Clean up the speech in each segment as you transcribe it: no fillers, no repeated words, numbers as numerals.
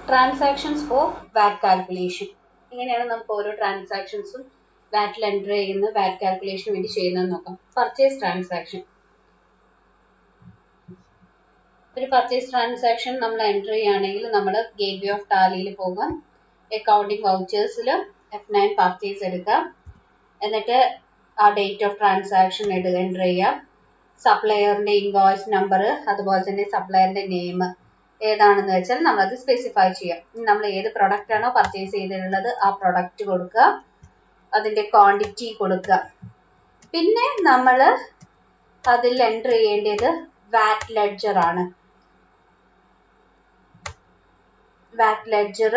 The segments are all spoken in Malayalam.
ട്രാൻസാക്ഷൻസ് ഫോർ വാറ്റ് കാൽക്കുലേഷൻ. ഇങ്ങനെയാണ് നമുക്ക് ഓരോ ട്രാൻസാക്ഷൻസും വാറ്റിൽ എൻ്റർ ചെയ്യുന്ന വാറ്റ് കാൽക്കുലേഷന് വേണ്ടി ചെയ്യുന്നത് നോക്കാം. Purchase transaction. ഒരു പർച്ചേസ് ട്രാൻസാക്ഷൻ നമ്മൾ എൻ്റർ ചെയ്യുകയാണെങ്കിൽ നമ്മൾ ഗേറ്റ്വേ ഓഫ് ടാലിയിൽ പോകാം. അക്കൗണ്ടിങ് വൗച്ചേഴ്സിൽ F9 പർച്ചേസ് എടുക്കുക. എന്നിട്ട് ആ ഡേറ്റ് ഓഫ് ട്രാൻസാക്ഷൻ എൻ്റർ ചെയ്യാം. സപ്ലയറിൻ്റെ ഇൻവോയ്സ് നമ്പർ, അതുപോലെ തന്നെ സപ്ലയറിൻ്റെ നെയിം ഏതാണെന്ന് വെച്ചാൽ നമ്മളത് സ്പെസിഫൈ ചെയ്യാം. നമ്മൾ ഏത് പ്രൊഡക്റ്റ് ആണോ പർച്ചേസ് ചെയ്തിട്ടുള്ളത് ആ പ്രൊഡക്റ്റ് കൊടുക്കുക, അതിൻ്റെ ക്വാണ്ടിറ്റി കൊടുക്കുക. പിന്നെ നമ്മൾ അതിൽ എൻ്റർ ചെയ്യേണ്ടത് വാറ്റ് ലെഡ്ജർ ആണ്. വാറ്റ് ലെഡ്ജർ,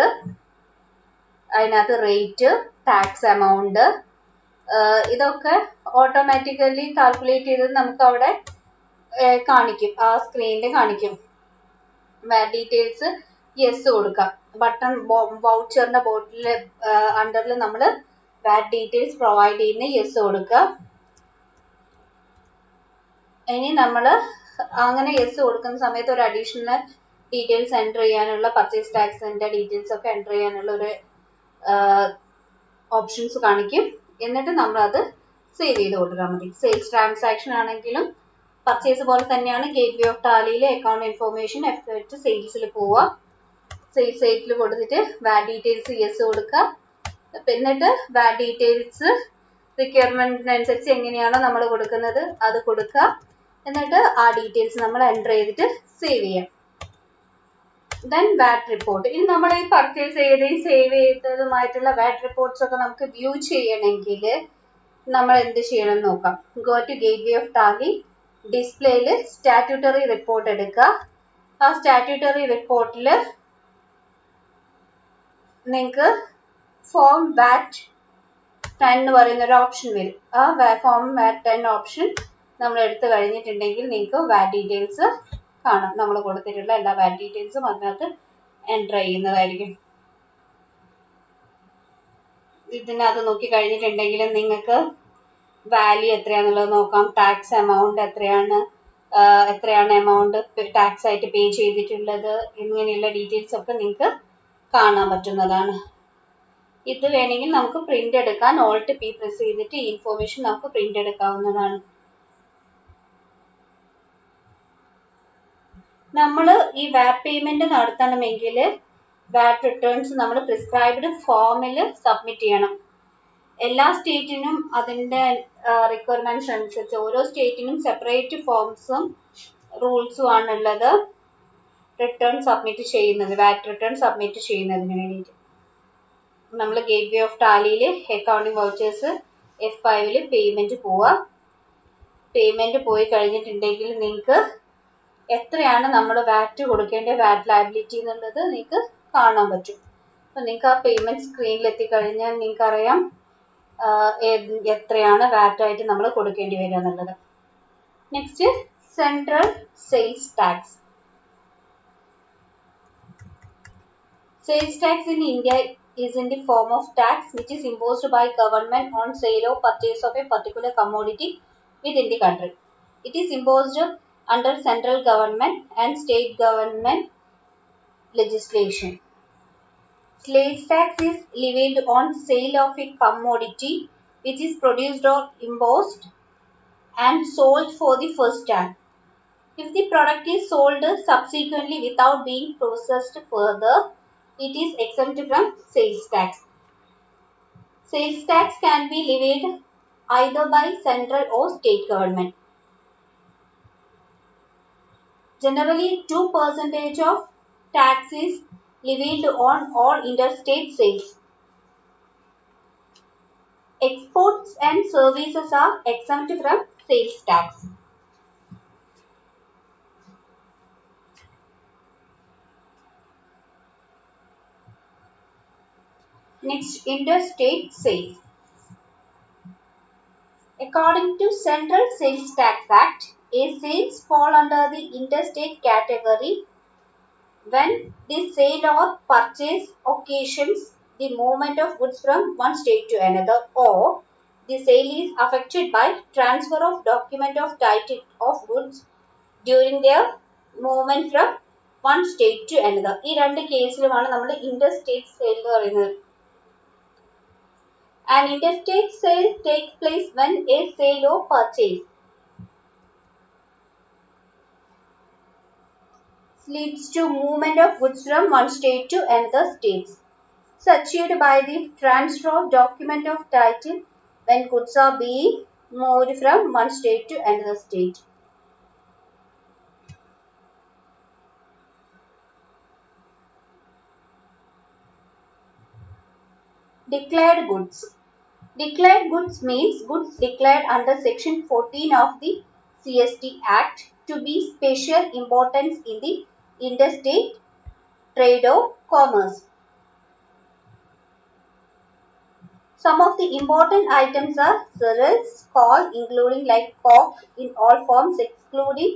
അതിനകത്ത് റേറ്റ്, ടാക്സ് എമൗണ്ട്, ഇതൊക്കെ ഓട്ടോമാറ്റിക്കലി കാൽക്കുലേറ്റ് ചെയ്ത് നമുക്ക് അവിടെ കാണിക്കും, ആ സ്ക്രീനിൽ കാണിക്കും. വാറ്റ് ഡീറ്റെയിൽസ് യെസ് കൊടുക്കാം. ബട്ടൺ വൗച്ചറിന്റെ ബോട്ടിൽ അണ്ടറിൽ നമ്മൾ വാറ്റ് ഡീറ്റെയിൽസ് പ്രൊവൈഡ് ചെയ്യുന്ന യെസ് കൊടുക്കുക. ഇനി നമ്മൾ അങ്ങനെ യെസ് കൊടുക്കുന്ന സമയത്ത് ഒരു അഡീഷണൽ ഡീറ്റെയിൽസ് എൻ്റർ ചെയ്യാനുള്ള, പർച്ചേസ് ടാക്സിന്റെ ഡീറ്റെയിൽസ് ഒക്കെ എൻ്റർ ചെയ്യാനുള്ള ഒരു ഓപ്ഷൻസ് കാണിക്കും. എന്നിട്ട് നമ്മൾ അത് സേവ് ചെയ്ത് കൊടുത്താൽ മതി. സെയിൽസ് ട്രാൻസാക്ഷൻ ആണെങ്കിലും പർച്ചേസ് പോലെ തന്നെയാണ്. ഗേറ്റ്വേ ഓഫ് ടാലിയിലെ അക്കൗണ്ട് ഇൻഫോർമേഷൻ F8 സെയിൽസിൽ പോവുക. സെയിൽസിൽ കൊടുത്തിട്ട് വാറ്റ് ഡീറ്റെയിൽസ് യെസ് കൊടുക്കുക. എന്നിട്ട് വാറ്റ് ഡീറ്റെയിൽസ് റിക്വയർമെന്റിനനുസരിച്ച് എങ്ങനെയാണോ നമ്മൾ കൊടുക്കുന്നത് അത് കൊടുക്കുക. എന്നിട്ട് ആ ഡീറ്റെയിൽസ് നമ്മൾ എൻ്റർ ചെയ്തിട്ട് സേവ് ചെയ്യാം. ദെൻ വാറ്റ് റിപ്പോർട്ട്. ഇനി നമ്മൾ ഈ പർച്ചേസ് ചെയ്തതും സേവ് ചെയ്തതുമായിട്ടുള്ള വാറ്റ് റിപ്പോർട്ട്സ് ഒക്കെ നമുക്ക് വ്യൂ ചെയ്യണമെങ്കിൽ നമ്മൾ എന്ത് ചെയ്യണം നോക്കാം. Go to gateway of Tally. ഡിസ്പ്ലേയിൽ സ്റ്റാറ്റ്യൂട്ടറി റിപ്പോർട്ട് എടുക്കുക. ആ സ്റ്റാറ്റ്യൂട്ടറി റിപ്പോർട്ടിൽ നിങ്ങൾക്ക് ഫോം വാറ്റ് 10 എന്ന് പറയുന്ന ഒരു ഓപ്ഷൻ വരും. ആ ഫോം വാറ്റ് 10 ഓപ്ഷൻ നമ്മൾ എടുത്തു കഴിഞ്ഞിട്ടുണ്ടെങ്കിൽ നിങ്ങൾക്ക് വാറ്റ് ഡീറ്റെയിൽസ് കാണാം. നമ്മൾ കൊടുത്തിട്ടുള്ള എല്ലാ വാറ്റ് ഡീറ്റെയിൽസും അതിനകത്ത് എൻ്റർ ചെയ്യുന്നതായിരിക്കും. ഇതിനകത്ത് നോക്കി കഴിഞ്ഞിട്ടുണ്ടെങ്കിൽ നിങ്ങൾക്ക് വാല്യൂ എത്രയാണെന്നുള്ളത് നോക്കാം. ടാക്സ് എമൗണ്ട് എത്രയാണ് എമൗണ്ട് ടാക്സ് ആയിട്ട് പേ ചെയ്തിട്ടുള്ളത്, ഇങ്ങനെയുള്ള ഡീറ്റെയിൽസ് ഒക്കെ നിങ്ങൾക്ക് കാണാൻ പറ്റുന്നതാണ്. ഇത് വേണമെങ്കിൽ നമുക്ക് പ്രിന്റ് എടുക്കാൻ Alt P പ്രസ് ചെയ്തിട്ട് ഈ ഇൻഫോർമേഷൻ നമുക്ക് പ്രിന്റ് എടുക്കാവുന്നതാണ്. നമ്മൾ ഈ വാറ്റ് പേയ്മെന്റ് നടത്തണമെങ്കിൽ വാറ്റ് റിട്ടേൺസ് നമ്മൾ പ്രിസ്ക്രൈബ്ഡ് ഫോമിൽ സബ്മിറ്റ് ചെയ്യണം. എല്ലാ സ്റ്റേറ്റിനും അതിൻ്റെ റിക്വയർമെന്റ്സ് അനുസരിച്ച് ഓരോ സ്റ്റേറ്റിനും സെപ്പറേറ്റ് ഫോംസും റൂൾസും ആണുള്ളത്. റിട്ടേൺ സബ്മിറ്റ് ചെയ്യുന്നത്, വാറ്റ് റിട്ടേൺ സബ്മിറ്റ് ചെയ്യുന്നതിന് വേണ്ടിയിട്ട് നമ്മൾ ഗേറ്റ്വേ ഓഫ് ടാലിയിൽ അക്കൗണ്ടിങ് വൗച്ചേഴ്സ് F5 പേയ്മെന്റ് പോവുക. പേയ്മെന്റ് പോയി കഴിഞ്ഞിട്ടുണ്ടെങ്കിൽ നിങ്ങൾക്ക് എത്രയാണ് നമ്മൾ വാറ്റ് കൊടുക്കേണ്ട വാറ്റ് ലയബിലിറ്റി എന്നുള്ളത് നിങ്ങൾക്ക് കാണാൻ പറ്റും. അപ്പം നിങ്ങൾക്ക് ആ പേയ്മെന്റ് സ്ക്രീനിൽ എത്തിക്കഴിഞ്ഞാൽ നിങ്ങൾക്കറിയാം എത്രയാണ് വാറ്റ് ആയിട്ട് നമ്മൾ കൊടുക്കേണ്ടി വരിക എന്നുള്ളത്. Next, central sales tax. Sales tax in India is in the form of tax which is imposed by government on sale or purchase of a particular commodity within the country. It is imposed under central government and state government legislation. Sales tax is levied on sale of a commodity which is produced or imposed and sold for the first time. If the product is sold subsequently without being processed further, it is exempt from sales tax. Sales tax can be levied either by central or state government. Generally, 2% of tax is levied on all interstate sales. Exports and services are exempt from sales tax. Next, interstate sales. According to Central Sales Tax Act, a sales fall under the interstate category when the sale or purchase occasions the movement of goods from one state to another, or the sale is affected by transfer of document of title of goods during their movement from one state to another. ഈ രണ്ട് കേസിലുമാണ് നമ്മൾ interstate sale എന്ന് പറയുന്നത്. An interstate sale takes place when a sale or purchase leads to movement of goods from one state to another state. It's achieved by the transfer of document of title when goods are being moved from one state to another state. Declared goods. Declared goods means goods declared under section 14 of the CST Act to be special importance in the interstate trade or commerce. Some of the important items are cereals, coal, including like coke in all forms excluding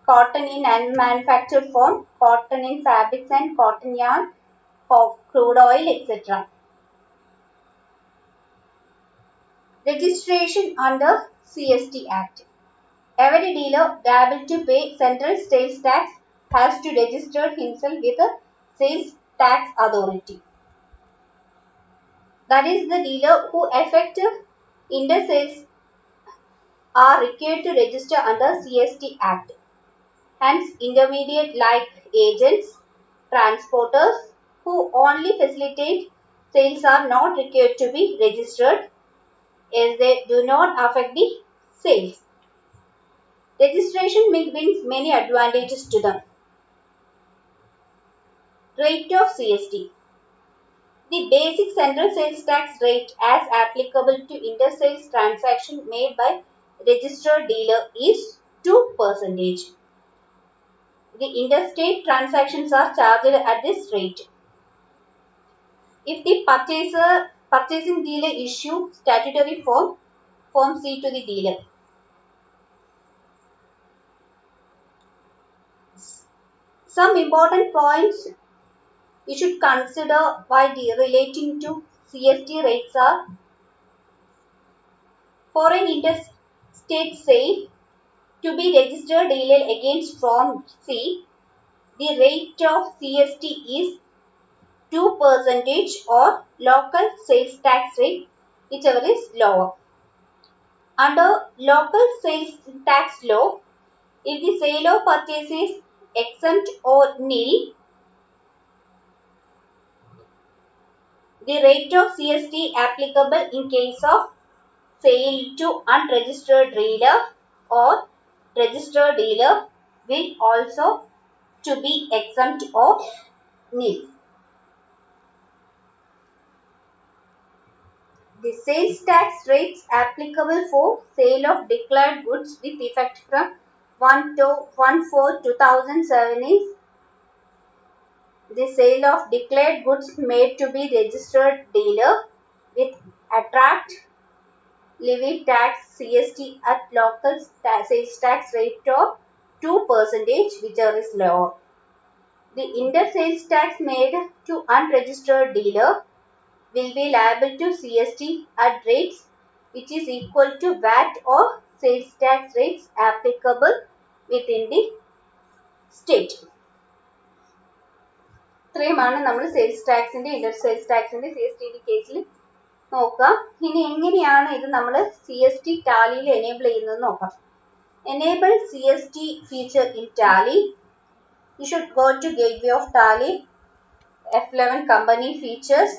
cotton in unmanufactured form, cotton in fabrics and cotton yarn, crude oil, etc. Registration under CST Act. Every dealer able to pay central sales tax has to register himself with the sales tax authority. That is, the dealer who effect intersales are required to register under CST Act. Hence, intermediate like agents, transporters who only facilitate sales are not required to be registered as they do not affect the sales. Registration brings many advantages to them. Rate of CST. The basic central sales tax rate as applicable to intersales transaction made by registered dealer is 2%. The interstate transactions are charged at this rate. If the purchasing dealer issue statutory form C to the dealer. Some important points you should consider while relating to CST rates are: for an interstate sale to be registered dealer against Form C, the rate of CST is 2% or local sales tax rate, whichever is lower. Under local sales tax law, if the sale or purchase is exempt or nil, the rate of CST applicable in case of sale to unregistered dealer or registered dealer will also to be exempt or nil. The sales tax rates applicable for sale of declared goods with effect from 1/4/2007 is: the sale of declared goods made to be registered dealer with attract levy tax CST at local sales tax rate of 2%, whichever is lower. The intersales tax made to unregistered dealer will be liable to CST at rates which is equal to VAT or sales tax rates applicable within the state. ഇത്രയുമാണ് നമ്മൾ സെയിൽസ് ടാക്സിന്റെ ഇന്റർസെയിൽസ് ടാക്സിന്റെ CST കേസിൽ നോക്കാം. ഇനി എങ്ങനെയാണ് ഇത് നമ്മൾ CST ടാലിയിൽ എനേബിൾ ചെയ്യുന്നത് നോക്കാം. Enable CST feature in Tally. You should go to Gateway of Tally, F11 Company Features.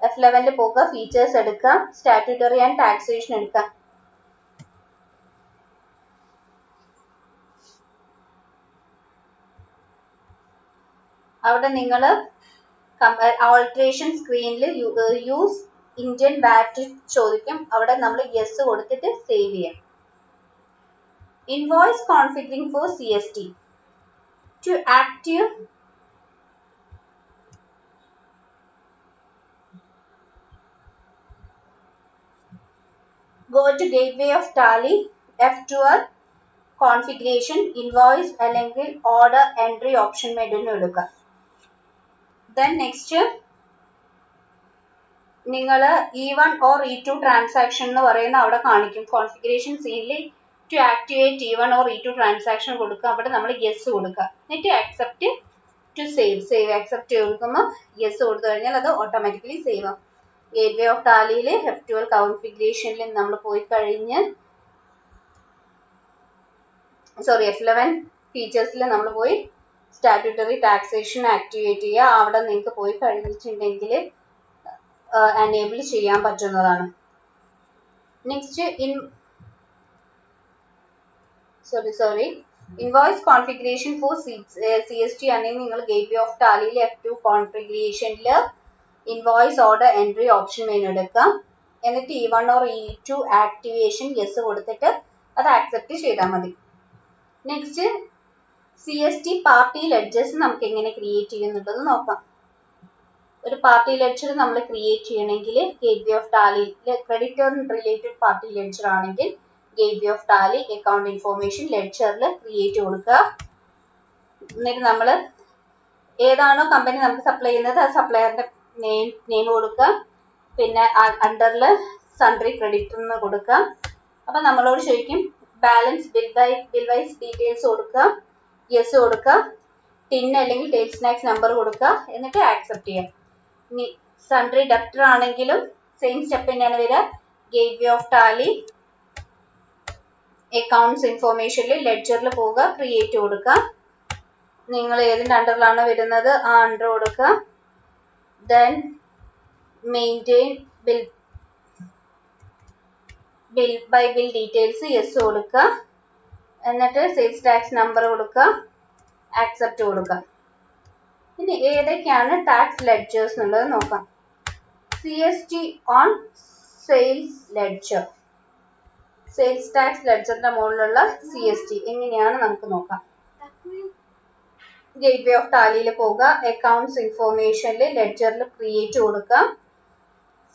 F11 പോകുക, ഫീച്ചേഴ്സ് എടുക്കാം, സ്റ്റാറ്റ്യൂട്ടറി ആൻഡ് ടാക്സേഷൻ എടുക്കാം. അവിടെ നിങ്ങൾ ഓൾട്രേഷൻ സ്ക്രീനിൽ യൂസ് ഇന്ത്യൻ വാറ്റ് ചോദിക്കും. അവിടെ നമ്മൾ യെസ് കൊടുത്തിട്ട് സേവ് ചെയ്യാം. Invoice configuring for CST. To active go to Gateway of Tally, F12 Configuration, Invoice അല്ലെങ്കിൽ Order Entry ഓപ്ഷൻ മെനുവിൽ എടുക്കുക. Then next നിങ്ങൾ E1 or E2 ട്രാൻസാക്ഷൻ എന്ന് പറയുന്ന അവിടെ കാണിക്കും. കോൺഫിഗറേഷൻ സീനിൽ to activate T1 or E2 transaction കൊടുക്കുക. അവിടെ നമ്മൾ യെസ് കൊടുക്കുക. എന്നിട്ട് ആക്സെപ്റ്റ് ടു സേവ് ആക്സെപ്റ്റ് കൊടുക്കുമ്പോൾ യെസ് കൊടുത്തു കഴിഞ്ഞാൽ അത് ഓട്ടോമാറ്റിക്കലി സേവ് ആവും. ഗേറ്റ്വേ ഓഫ് ടാലിയിൽ F12 കോൺഫിഗറേഷനിൽ നമ്മൾ പോയി കഴിഞ്ഞ് F11 ഫീച്ചേഴ്സിൽ നമ്മൾ പോയി സ്റ്റാറ്റ്യൂട്ടറി ടാക്സേഷൻ ആക്ടിവേറ്റ് ചെയ്യുക. അവിടെ നിങ്ങൾക്ക് പോയി കഴിഞ്ഞിട്ടുണ്ടെങ്കിൽ എനേബിൾ ചെയ്യാൻ പറ്റുന്നതാണ്. Next invoice configuration for CST ആണെങ്കിൽ നിങ്ങൾ ഗേറ്റ്വേ ഓഫ് ടാലിയിൽ F2 കോൺഫിഗറേഷനിൽ invoice order entry option menu എടുക്കാം. എന്നിട്ട് E1 or E2 activation yes കൊടുത്തിട്ട് അത് ആക്സെപ്റ്റ് ചെയ്താൽ മതി. നെക്സ്റ്റ് CST പാർട്ടി ലെഡ്ജേഴ്സ് നമുക്ക് എങ്ങനെ ക്രിയേറ്റ് ചെയ്യുന്നുണ്ടെന്ന് നോക്കാം. ഒരു പാർട്ടി ലെഡ്ജർ നമ്മൾ ക്രിയേറ്റ് ചെയ്യണമെങ്കിൽ ഗേറ്റ്വേ ഓഫ് ടാലിയിൽ ക്രെഡിറ്റർ റിലേറ്റഡ് പാർട്ടി ലെഡ്ജർ ആണെങ്കിൽ gateway of Tally account information ലെഡ്ജറിൽ ക്രിയേറ്റ് കൊടുക്കുക. എന്നിട്ട് നമ്മൾ ഏതാണോ കമ്പനി നമുക്ക് സപ്ലൈ ചെയ്യുന്നത് ആ സപ്ലയറിന്റെ നെയിം കൊടുക്കുക. പിന്നെ അണ്ടറിൽ സൺട്രി ക്രെഡിറ്റർ എന്ന് കൊടുക്കുക. അപ്പൊ നമ്മളോട് ചോദിക്കും ബാലൻസ് ബിൽ വൈസ് ഡീറ്റെയിൽസ് കൊടുക്കുക, യെസ് കൊടുക്കുക, ടിൻ അല്ലെങ്കിൽ ടെയിൽ സ്നാക്സ് നമ്പർ കൊടുക്കുക, എന്നിട്ട് ആക്സെപ്റ്റ് ചെയ്യാം. ഇനി സൺട്രി ഡെപ്റ്റർ ആണെങ്കിലും സെയിം സ്റ്റെപ്പ് തന്നെയാണ് വരിക. ഗേറ്റ്വേ ഓഫ് ടാലി അക്കൗണ്ട്സ് ഇൻഫോർമേഷനിൽ ലെഡ്ജറിൽ പോവുക, ക്രിയേറ്റ് കൊടുക്കുക. നിങ്ങൾ ഏതിന്റെ അണ്ടറിലാണ് വരുന്നത് ആ അണ്ടർ കൊടുക്കുക. Then maintain bill details yes കൊടുക്കുക. എന്നിട്ട് സെയിൽസ് ടാക്സ് നമ്പർ കൊടുക്കുക, ആക്സെപ്റ്റ് കൊടുക്കുക. ഇനി ഏതൊക്കെയാണ് ടാക്സ് ലെഡ്ജേഴ്സ് എന്നുള്ളത് നോക്കാം. CST on sales ledger, sales tax ലെഡ്ജറിന്റെ മുകളിലുള്ള CST എങ്ങനെയാണ് നമുക്ക് നോക്കാം. ഗേറ്റ്വേ ഓഫ് ടാലിയിൽ പോവുക, അക്കൗണ്ട്സ് ഇൻഫോർമേഷനിൽ ലെഡ്ജറിൽ ക്രിയേറ്റ് കൊടുക്കുക.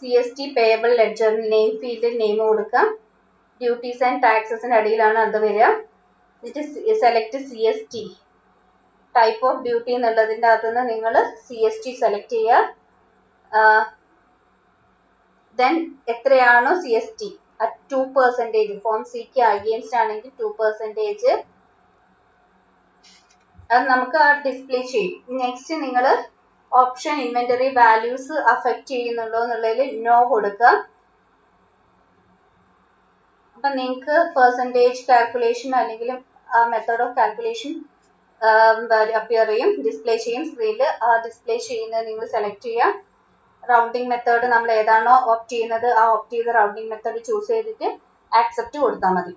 CST പേയബിൾ ലെഡ്ജറിൽ നെയിം ഫീൽഡിൽ നെയിം കൊടുക്കുക. ഡ്യൂട്ടീസ് ആൻഡ് ടാക്സസിന് അടിയിലാണ് അത് വരിക. എന്നിട്ട് select CST type of duty എന്നുള്ളതിൻ്റെ അകത്തുനിന്ന് നിങ്ങൾ CST സെലക്ട് ചെയ്യുക. ദെൻ എത്രയാണോ CST 2% ഫോം സിക്ക് അഗെയിൻസ്റ്റ് ആണെങ്കിൽ 2% അത് നമുക്ക് ഡിസ്പ്ലേ ചെയ്യും. നെക്സ്റ്റ് നിങ്ങൾ ഓപ്ഷൻ ഇൻവെന്ററി വാല്യൂസ് അഫക്റ്റ് ചെയ്യുന്നുണ്ടോ എന്നുള്ളതിൽ നോ കൊടുക്കുക. അപ്പൊ നിങ്ങൾക്ക് പെർസെൻറ്റേജ് കാൽക്കുലേഷൻ അല്ലെങ്കിൽ മെത്തേഡ് ഓഫ് കാൽക്കുലേഷൻ അപ്പിയർ ചെയ്യും, ഡിസ്പ്ലേ ചെയ്യും സ്ക്രീനിൽ. ആ ഡിസ്പ്ലേ ചെയ്യുന്നത് നിങ്ങൾ സെലക്ട് ചെയ്യുക. റൗണ്ടിങ് മെത്തേഡ് നമ്മൾ ഏതാണോ ഓപ്റ്റ് ചെയ്യുന്നത് ആ ഓപ്റ്റ് ചെയ്ത റൗണ്ടിങ് മെത്തേഡ് ചൂസ് ചെയ്തിട്ട് ആക്സെപ്റ്റ് കൊടുത്താൽ മതി.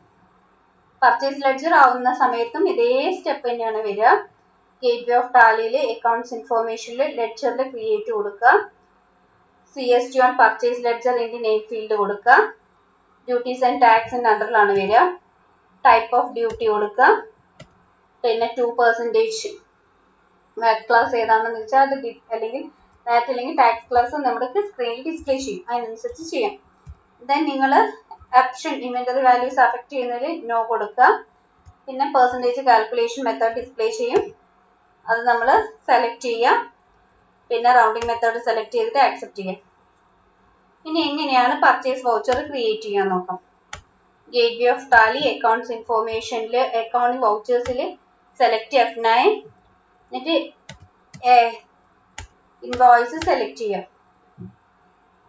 പർച്ചേസ് ലെഡ്ജർ ആവുന്ന സമയത്തും ഇതേ സ്റ്റെപ്പ് തന്നെയാണ് വരിക. ഗേറ്റ്വേ ഓഫ് ടാലിയിൽ അക്കൗണ്ട്സ് ഇൻഫോർമേഷനിൽ ലെഡ്ജറിൽ ക്രിയേറ്റ് കൊടുക്കുക. CST ഓൺ പർച്ചേസ് ലെഡ്ജർ ഇൻ്റെ നെയിം ഫീൽഡ് കൊടുക്കുക. ഡ്യൂട്ടീസ് ആൻഡ് ടാക്സിൻ്റെ അണ്ടറിലാണ് വരിക. ടൈപ്പ് ഓഫ് ഡ്യൂട്ടി കൊടുക്കുക. പിന്നെ 2% വാറ്റ് ക്ലാസ് ഏതാണെന്ന് വെച്ചാൽ അത് അല്ലെങ്കിൽ വാറ്റ് അല്ലെങ്കിൽ ടാക്സ് ക്ലാസ് നമ്മുടെ സ്ക്രീനിൽ ഡിസ്പ്ലേ ചെയ്യും, അതിനനുസരിച്ച് ചെയ്യാം. ദെൻ നിങ്ങൾ ഓപ്ഷൻ ഇൻവെന്ററി വാല്യൂസ് അഫക്റ്റ് ചെയ്യുന്നതിൽ നോ കൊടുക്കുക. പിന്നെ പെർസെൻറ്റേജ് കാൽക്കുലേഷൻ മെത്തേഡ് ഡിസ്പ്ലേ ചെയ്യും, അത് നമ്മൾ സെലക്ട് ചെയ്യുക. പിന്നെ റൗണ്ടിങ് മെത്തേഡ് സെലക്ട് ചെയ്തിട്ട് ആക്സെപ്റ്റ് ചെയ്യാം. ഇനി എങ്ങനെയാണ് പർച്ചേസ് വൗച്ചർ ക്രിയേറ്റ് ചെയ്യാൻ നോക്കാം. ഗേറ്റ്വേ ഓഫ് ടാലി അക്കൗണ്ട്സ് ഇൻഫോർമേഷനിൽ അക്കൗണ്ടിങ് വൗച്ചേഴ്സിൽ സെലക്ട് F9 എന്നിട്ട് ഇൻവോയ്സ് സെലക്ട് ചെയ്യാം.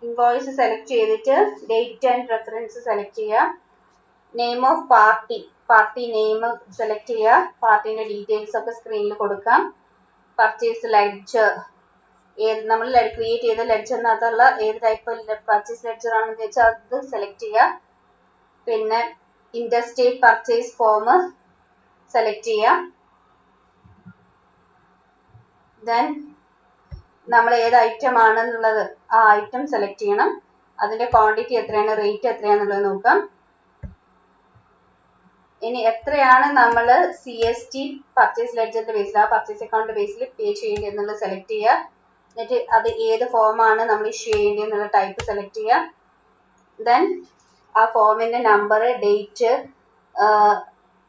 ഇൻവോയ്സ് സെലക്ട് ചെയ്തിട്ട് ഡേറ്റ് ആൻഡ് റെഫറൻസ് സെലക്ട് ചെയ്യുക. Name of party name select ചെയ്യുക. പാർട്ടിന്റെ ഡീറ്റെയിൽസ് ഒക്കെ സ്ക്രീനിൽ കൊടുക്കാം. പർച്ചേസ് ലെഡ്ജർ നമ്മൾ ക്രിയേറ്റ് ചെയ്ത ലെഡ്ജറിനകത്തുള്ള ഏത് ടൈപ്പ് പർച്ചേസ് ലെഡ്ജർ ആണെന്ന് വെച്ചാൽ അത് സെലക്ട് ചെയ്യുക. പിന്നെ ഇന്റർസ്റ്റേറ്റ് പർച്ചേസ് ഫോം സെലക്ട് ചെയ്യുക. ദെൻ നമ്മൾ ഏത് ഐറ്റം ആണെന്നുള്ളത് ആ ഐറ്റം സെലക്ട് ചെയ്യണം. അതിന്റെ ക്വാണ്ടിറ്റി എത്രയാണ്, റേറ്റ് എത്രയാണെന്നുള്ളത് നോക്കാം. ഇനി എത്രയാണ് നമ്മൾ CST പർച്ചേസ് ലെഡ്ജറിന്റെ ബേസിൽ ആ പർച്ചേസ് അക്കൗണ്ട് ബേസിൽ പേ ചെയ്യേണ്ടത് എന്നുള്ളത് സെലക്ട് ചെയ്യുക. എന്നിട്ട് അത് ഏത് ഫോമാണ് നമ്മൾ ഇഷ്യൂ ചെയ്യേണ്ടത് എന്നുള്ള ടൈപ്പ് സെലക്ട് ചെയ്യുക. ദെൻ ആ ഫോമിന്റെ നമ്പർ, ഡേറ്റ്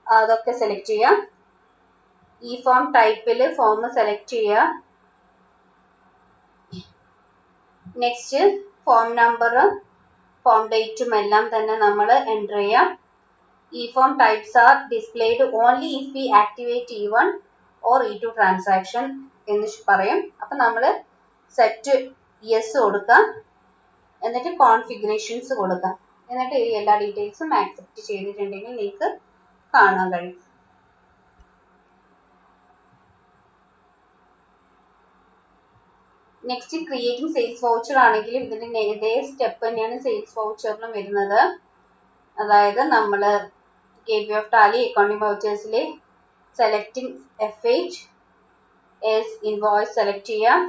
അതൊക്കെ സെലക്ട് ചെയ്യുക. ഈ ഫോം ടൈപ്പിൽ ഫോം സെലക്ട് ചെയ്യുക. നെക്സ്റ്റ് ഫോം നമ്പറും ഫോം ഡേറ്റും എല്ലാം തന്നെ നമ്മൾ എൻ്റർ ചെയ്യാം. E-form types are displayed only if we activate E1 or E2 transaction എന്ന് പറയും. അപ്പം നമ്മൾ സെറ്റ് യെസ് കൊടുക്കാം, എന്നിട്ട് കോൺഫിഗറേഷൻസ് കൊടുക്കാം, എന്നിട്ട് ഈ എല്ലാ ഡീറ്റെയിൽസും ആക്സെപ്റ്റ് ചെയ്തിട്ടുണ്ടെങ്കിൽ നിങ്ങൾക്ക് കാണാൻ കഴിയും. നെക്സ്റ്റ് ക്രിയേറ്റിംഗ് സെയിൽസ് വൗച്ചർ ആണെങ്കിലും ഇതിന്റെ ഇതേ സ്റ്റെപ്പ് തന്നെയാണ് സെയിൽസ് വൗച്ചറിലും വരുന്നത്. അതായത് നമ്മൾ ഗേറ്റ്വേ ഓഫ് ടാലി അക്കൗണ്ടിംഗ് വൗച്ചേഴ്സിൽ selecting FH as invoice select ചെയ്യാം.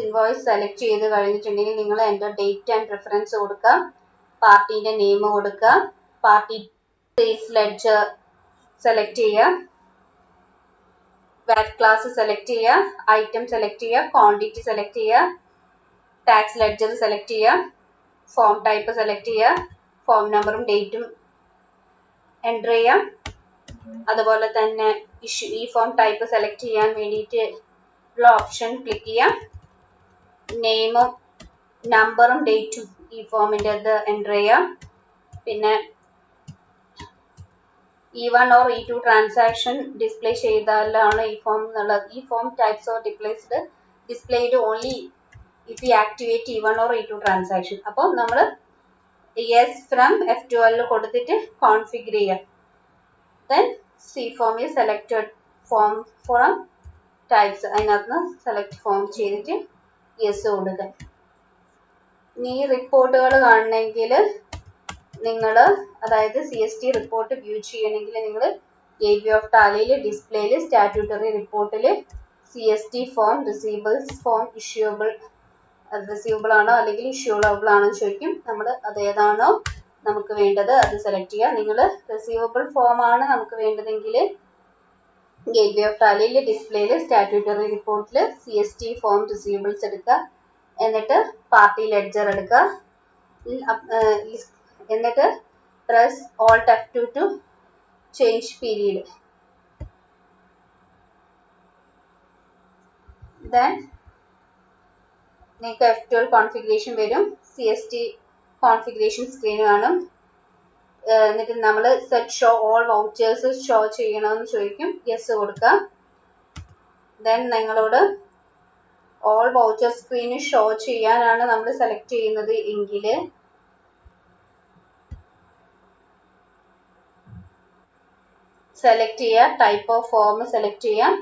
ഇൻവോയ്സ് സെലക്ട് ചെയ്ത് കഴിഞ്ഞിട്ടുണ്ടെങ്കിൽ നിങ്ങൾ എൻ്റെ ഡേറ്റ് ആൻഡ് പ്രിഫറൻസ് കൊടുക്കുക, പാർട്ടീൻ്റെ നെയിം കൊടുക്കുക, പാർട്ടി സെയിൽസ് ലെഡ്ജർ സെലക്ട് ചെയ്യുക, വാറ്റ് ക്ലാസ് സെലക്ട് ചെയ്യുക, ഐറ്റം സെലക്ട് ചെയ്യുക, ക്വാണ്ടിറ്റി സെലക്ട് ചെയ്യുക, ടാക്സ് ലെഡ്ജർ സെലക്ട് ചെയ്യുക, ഫോം ടൈപ്പ് സെലക്ട് ചെയ്യുക, ഫോം നമ്പറും ഡേറ്റും എൻ്റർ ചെയ്യാം. അതുപോലെ തന്നെ ഈ ഫോം ടൈപ്പ് സെലക്ട് ചെയ്യാൻ വേണ്ടിയിട്ട് ഉള്ള ഓപ്ഷൻ ക്ലിക്ക് ചെയ്യാം. നെയിമും നമ്പറും ഡേറ്റും ഈ ഫോമിൻ്റെ അത് എൻ്റർ ചെയ്യാം. പിന്നെ E1 or E2 transaction display ചെയ്താലാണ് ഈ ഫോം എന്നുള്ളത്. ഈ form types or displayed only if you activate E1 or E2 transaction. അപ്പോൾ നമ്മൾ യെസ് ഫ്രം F12 കൊടുത്തിട്ട് കോൺഫിഗർ ചെയ്യാം. Then C form is selected form from types, അതിനകത്ത് സെലക്ട് ഫോം ചെയ്തിട്ട് യെസ് കൊടുക്കുക. ഇനി റിപ്പോർട്ടുകൾ കാണണമെങ്കിൽ നിങ്ങൾ അതായത് CST റിപ്പോർട്ട് വ്യൂ ചെയ്യണമെങ്കിൽ നിങ്ങൾ ഗേറ്റ്വേ ഓഫ് ടാലിയിൽ ഡിസ്പ്ലേയിൽ സ്റ്റാറ്റ്യൂട്ടറി റിപ്പോർട്ടിൽ CST form receivables form receivable ആണോ അല്ലെങ്കിൽ ഇഷ്യൂവബിൾ ആണോ ചോദിക്കും. നമ്മൾ അതേതാണോ നമുക്ക് വേണ്ടത് അത് സെലക്ട് ചെയ്യുക. നിങ്ങൾ റിസീവബിൾ ഫോം ആണ് നമുക്ക് വേണ്ടതെങ്കിൽ ഗേറ്റ്വേ ഓഫ് ടാലിയിൽ ഡിസ്പ്ലേയിൽ സ്റ്റാറ്റ്യൂട്ടറി റിപ്പോർട്ടിൽ CST ഫോം റിസീവബിൾസ് എടുക്കുക, എന്നിട്ട് പാർട്ടി ലെഡ്ജർ എടുക്കുക, എന്നിട്ട് press Alt F2 to change period. Then നിങ്ങൾക്ക് F12 കോൺഫിഗറേഷൻ വരും, CST കോൺഫിഗറേഷൻ സ്ക്രീൻ കാണും. എന്നിട്ട് നമ്മൾ set show all vouchers show ചെയ്യണമെന്ന് ചോദിക്കും, യെസ് കൊടുക്കുക. ദെൻ നിങ്ങളോട് ഓൾ വൗച്ചർ സ്ക്രീൻ ഷോ ചെയ്യാനാണ് നമ്മൾ സെലക്ട് ചെയ്യുന്നത് എങ്കിൽ സെലക്ട് ചെയ്യുക, ടൈപ്പ് ഓഫ് ഫോം സെലക്ട് ചെയ്യാം,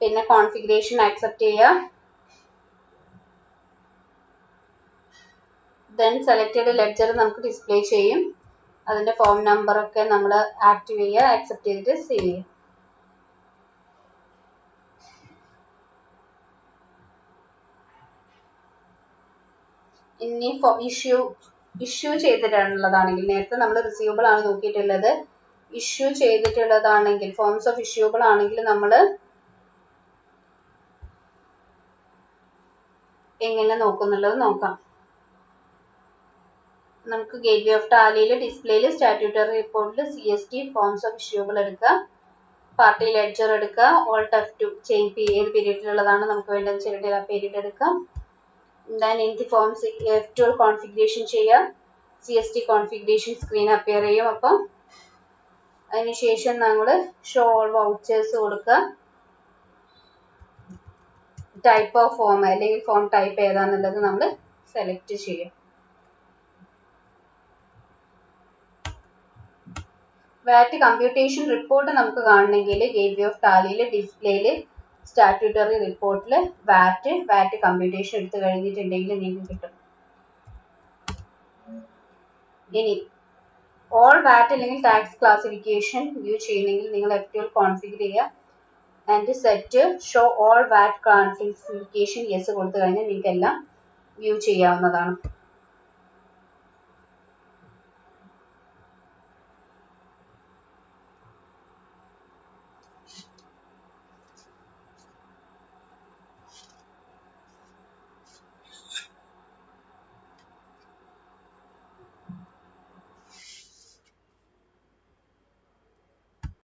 പിന്നെ കോൺഫിഗറേഷൻ ആക്സെപ്റ്റ് ചെയ്യുക. ദെൻ സെലക്റ്റഡ് ലെഡ്ജർ നമുക്ക് ഡിസ്പ്ലേ ചെയ്യും, അതിൻ്റെ ഫോം നമ്പറൊക്കെ നമ്മൾ ആക്റ്റീവ് ചെയ്യുക, ആക്സെപ്റ്റ് ചെയ്തിട്ട് സേവ് ചെയ്യുക. ഇനി ഇഷ്യൂ ചെയ്തിട്ടുള്ളതാണെങ്കിൽ നേരത്തെ നമ്മൾ റിസീവബിൾ ആണ് നോക്കിയിട്ടുള്ളത്, ഇഷ്യൂ ചെയ്തിട്ടുള്ളതാണെങ്കിൽ ഫോംസ് ഓഫ് ഇഷ്യൂബിൾ ആണെങ്കിൽ നമ്മൾ എങ്ങനെ നോക്കുന്നുള്ളത് നോക്കാം. നമുക്ക് ഗേറ്റ്വേ ഓഫ് ടാലിയിൽ ഡിസ്പ്ലേയിൽ സ്റ്റാറ്റ്യൂട്ടറി റിപ്പോർട്ടിൽ CST ഫോംസ് ഓഫ് ഇഷ്യൂബിൾ എടുക്കുക, പാർട്ടി ലെഡ്ജർ എടുക്കുക, Alt F2 ചേഞ്ച് ഏത് പീരീഡിലുള്ളതാണ് നമുക്ക് വേണ്ടത് ചെയ്തിട്ട് ആ പീരീഡ് എടുക്കാം. ദെൻ ഇൻറ്റി ഫോംസ് F12 കോൺഫിഗറേഷൻ ചെയ്യുക, CST കോൺഫിഗറേഷൻ സ്ക്രീൻ അപ്പിയർ ചെയ്യും. അപ്പം അതിനുശേഷം നമ്മൾ ഷോ ഓൾ വൗച്ചേഴ്സ് കൊടുക്കുക, ടൈപ്പ് ഓഫ് ഫോം അല്ലെങ്കിൽ ഫോം ടൈപ്പ് ഏതാണെന്നുള്ളത് നമ്മൾ സെലക്ട് ചെയ്യുക. വാറ്റ് കമ്പ്യൂട്ടേഷൻ റിപ്പോർട്ട് നമുക്ക് കാണണമെങ്കിൽ ഗേറ്റ്വേ ഓഫ് ടാലിയിൽ ഡിസ്പ്ലേയിൽ സ്റ്റാറ്റ്യൂട്ടറി റിപ്പോർട്ടിൽ വാറ്റ് കമ്പ്യൂട്ടേഷൻ എടുത്തു കഴിഞ്ഞിട്ടുണ്ടെങ്കിൽ നിങ്ങൾക്ക് കിട്ടും. ഇനി ഓൾ വാറ്റ് അല്ലെങ്കിൽ ടാക്സ് ക്ലാസിഫിക്കേഷൻ വ്യൂ ചെയ്യണമെങ്കിൽ നിങ്ങൾ F12 കോൺഫിഗർ ചെയ്യുക, and set show all VAT classification yes കൊടുത്തു കഴിഞ്ഞാൽ നിങ്ങൾക്ക് എല്ലാം വ്യൂ ചെയ്യാവുന്നതാണ്.